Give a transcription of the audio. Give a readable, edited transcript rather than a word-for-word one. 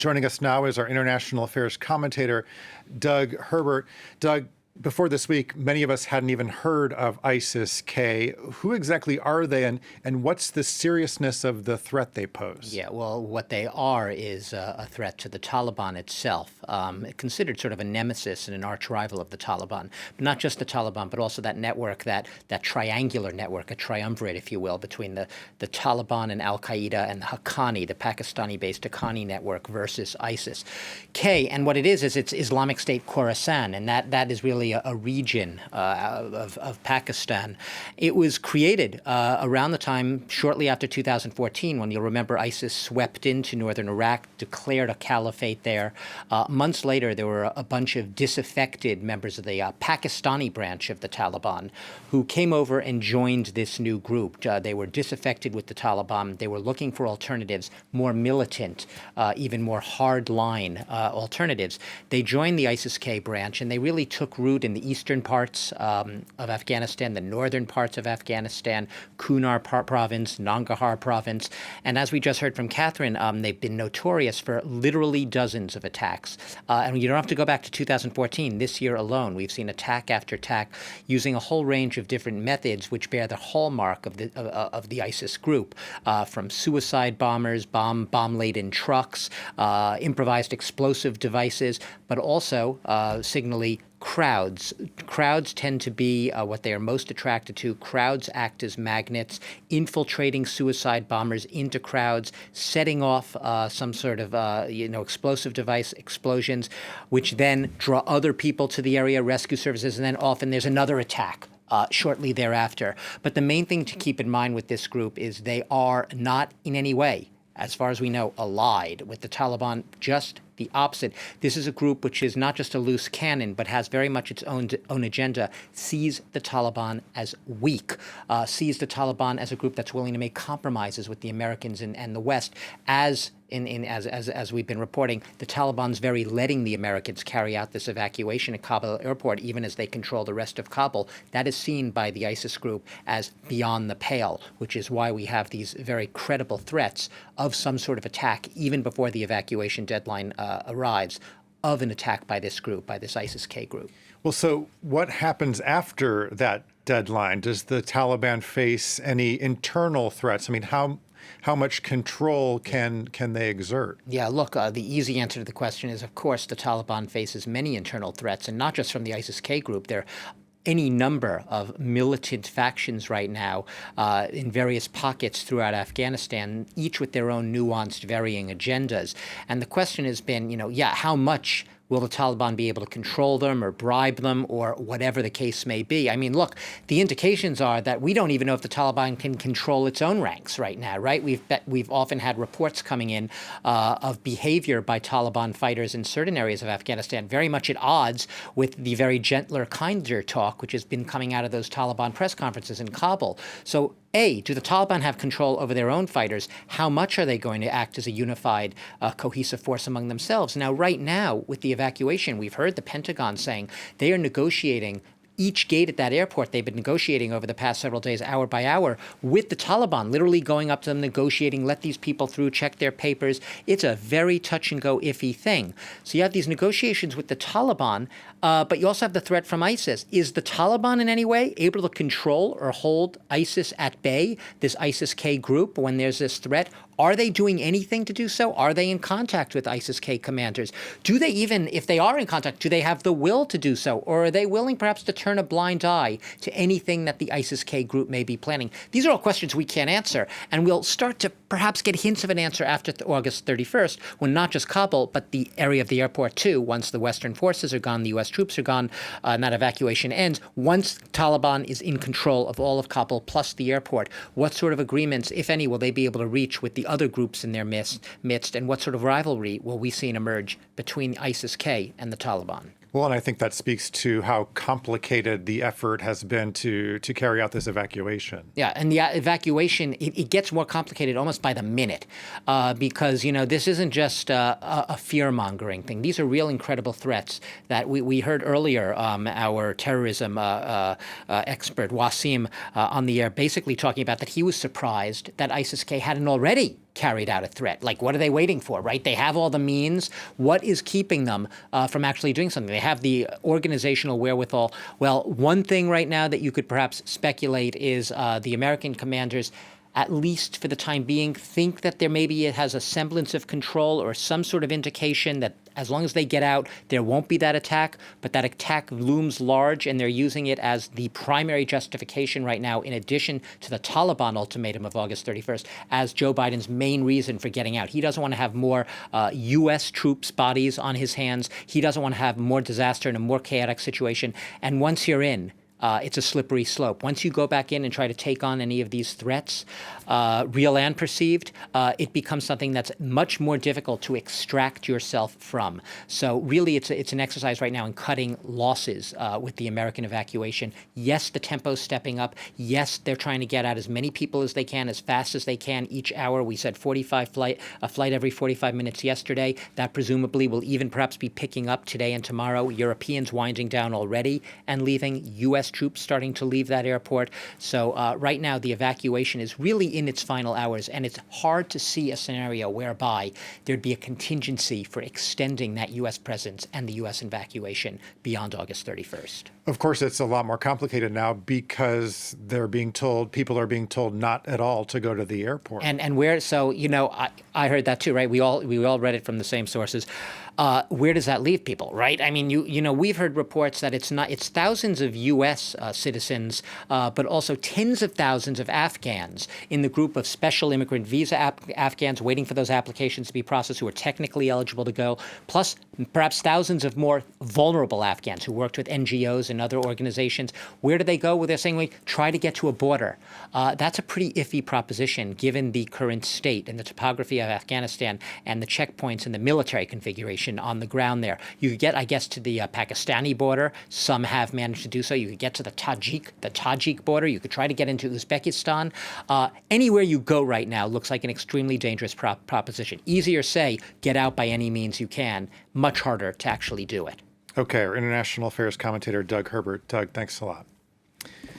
Joining us now is our international affairs commentator, Doug Herbert. Doug, before this week, many of us hadn't even heard of ISIS-K. Who exactly are they, and what's the seriousness of the threat they pose? Yeah, well, what they are is a threat to the Taliban itself, considered sort of a nemesis and an arch rival of the Taliban. But not just the Taliban, but also that network, that triangular network, a triumvirate, if you will, between the Taliban and al-Qaeda and the Haqqani, the Pakistani-based Haqqani network versus ISIS-K. And what it is it's Islamic State-Khorasan, and that is really a region of Pakistan. It was created around the time shortly after 2014, when you'll remember ISIS swept into northern Iraq, declared a caliphate there. Months later, there were a bunch of disaffected members of the Pakistani branch of the Taliban who came over and joined this new group. They were disaffected with the Taliban. They were looking for alternatives, more militant, even more hard-line alternatives. They joined the ISIS-K branch, and they really took root in the eastern parts of Afghanistan, the northern parts of Afghanistan, Kunar province, Nangarhar province. And as we just heard from Catherine, they've been notorious for literally dozens of attacks. And you don't have to go back to 2014. This year alone, we've seen attack after attack using a whole range of different methods which bear the hallmark of the ISIS group, from suicide bombers, bomb-laden trucks, improvised explosive devices, but also signally crowds. Crowds tend to be what they are most attracted to. Crowds act as magnets, infiltrating suicide bombers into crowds, setting off some sort of explosive device explosions, which then draw other people to the area, rescue services, and then often there's another attack shortly thereafter. But the main thing to keep in mind with this group is they are not in any way, as far as we know, allied with the Taliban. Just the opposite. This is a group which is not just a loose cannon, but has very much its own agenda, sees the Taliban as weak, sees the Taliban as a group that's willing to make compromises with the Americans and the West. As we've been reporting, the Taliban's very letting the Americans carry out this evacuation at Kabul airport, even as they control the rest of Kabul. That is seen by the ISIS group as beyond the pale, which is why we have these very credible threats of some sort of attack, even before the evacuation deadline arrives, of an attack by this group, by this ISIS-K group. Well, so what happens after that deadline? Does the Taliban face any internal threats? I mean, how much control can they exert? Yeah, look, the easy answer to the question is, of course, the Taliban faces many internal threats, and not just from the ISIS-K group. There are any number of militant factions right now in various pockets throughout Afghanistan, each with their own nuanced, varying agendas. And the question has been, how much will the Taliban be able to control them or bribe them or whatever the case may be? I mean, look, the indications are that we don't even know if the Taliban can control its own ranks right now, right? We've often had reports coming in of behavior by Taliban fighters in certain areas of Afghanistan, very much at odds with the very gentler, kinder talk which has been coming out of those Taliban press conferences in Kabul. So, A, do the Taliban have control over their own fighters? How much are they going to act as a unified, cohesive force among themselves? Now, right now, with the evacuation, we've heard the Pentagon saying they are negotiating each gate at that airport. They've been negotiating over the past several days, hour by hour, with the Taliban, literally going up to them, negotiating, let these people through, check their papers. It's a very touch-and-go, iffy thing. So you have these negotiations with the Taliban, but you also have the threat from ISIS. Is the Taliban in any way able to control or hold ISIS at bay, this ISIS-K group, when there's this threat? Are they doing anything to do so? Are they in contact with ISIS-K commanders? Do they even, if they are in contact, do they have the will to do so? Or are they willing perhaps to turn a blind eye to anything that the ISIS-K group may be planning? These are all questions we can't answer. And we'll start to perhaps get hints of an answer after August 31st, when not just Kabul, but the area of the airport too, once the Western forces are gone, the U.S. troops are gone, and that evacuation ends. Once Taliban is in control of all of Kabul plus the airport, what sort of agreements, if any, will they be able to reach with the other groups in their midst, and what sort of rivalry will we see emerge between ISIS-K and the Taliban? Well, and I think that speaks to how complicated the effort has been to carry out this evacuation. Yeah, and the evacuation, it gets more complicated almost by the minute because, this isn't just a fear-mongering thing. These are real incredible threats that we heard earlier, our terrorism expert, Wasim, on the air, basically talking about that he was surprised that ISIS-K hadn't already carried out a threat. Like, what are they waiting for, right? They have all the means. What is keeping them from actually doing something? They have the organizational wherewithal. Well, one thing right now that you could perhaps speculate is the American commanders, at least for the time being, think that there maybe it has a semblance of control or some sort of indication that as long as they get out, there won't be that attack. But that attack looms large, and they're using it as the primary justification right now, in addition to the Taliban ultimatum of August 31st, as Joe Biden's main reason for getting out. He doesn't want to have more U.S. troops' bodies on his hands. He doesn't want to have more disaster and a more chaotic situation. And once you're in, it's a slippery slope. Once you go back in and try to take on any of these threats, real and perceived, it becomes something that's much more difficult to extract yourself from. So really, it's an exercise right now in cutting losses with the American evacuation. Yes, the tempo's stepping up. Yes, they're trying to get out as many people as they can, as fast as they can each hour. We said a flight every 45 minutes yesterday. That presumably will even perhaps be picking up today and tomorrow. Europeans winding down already and leaving. U.S. troops starting to leave that airport. So right now, the evacuation is really in its final hours, and it's hard to see a scenario whereby there'd be a contingency for extending that U.S. presence and the U.S. evacuation beyond August 31st. Of course, it's a lot more complicated now because people are being told not at all to go to the airport. And where, so, I heard that too, right? We all read it from the same sources. Where does that leave people, right? I mean, we've heard reports that it's thousands of U.S. Citizens, but also tens of thousands of Afghans in the group of special immigrant visa Afghans waiting for those applications to be processed who are technically eligible to go, plus perhaps thousands of more vulnerable Afghans who worked with NGOs and other organizations. Where do they go? Well, they're saying, try to get to a border. That's a pretty iffy proposition given the current state and the topography of Afghanistan and the checkpoints and the military configuration on the ground there. You could get, I guess, to the Pakistani border. Some have managed to do so. You could get to the Tajik border. You could try to get into Uzbekistan. Anywhere you go right now looks like an extremely dangerous proposition. Easier say, get out by any means you can. Much harder to actually do it. Okay, our international affairs commentator, Doug Herbert. Doug, thanks a lot.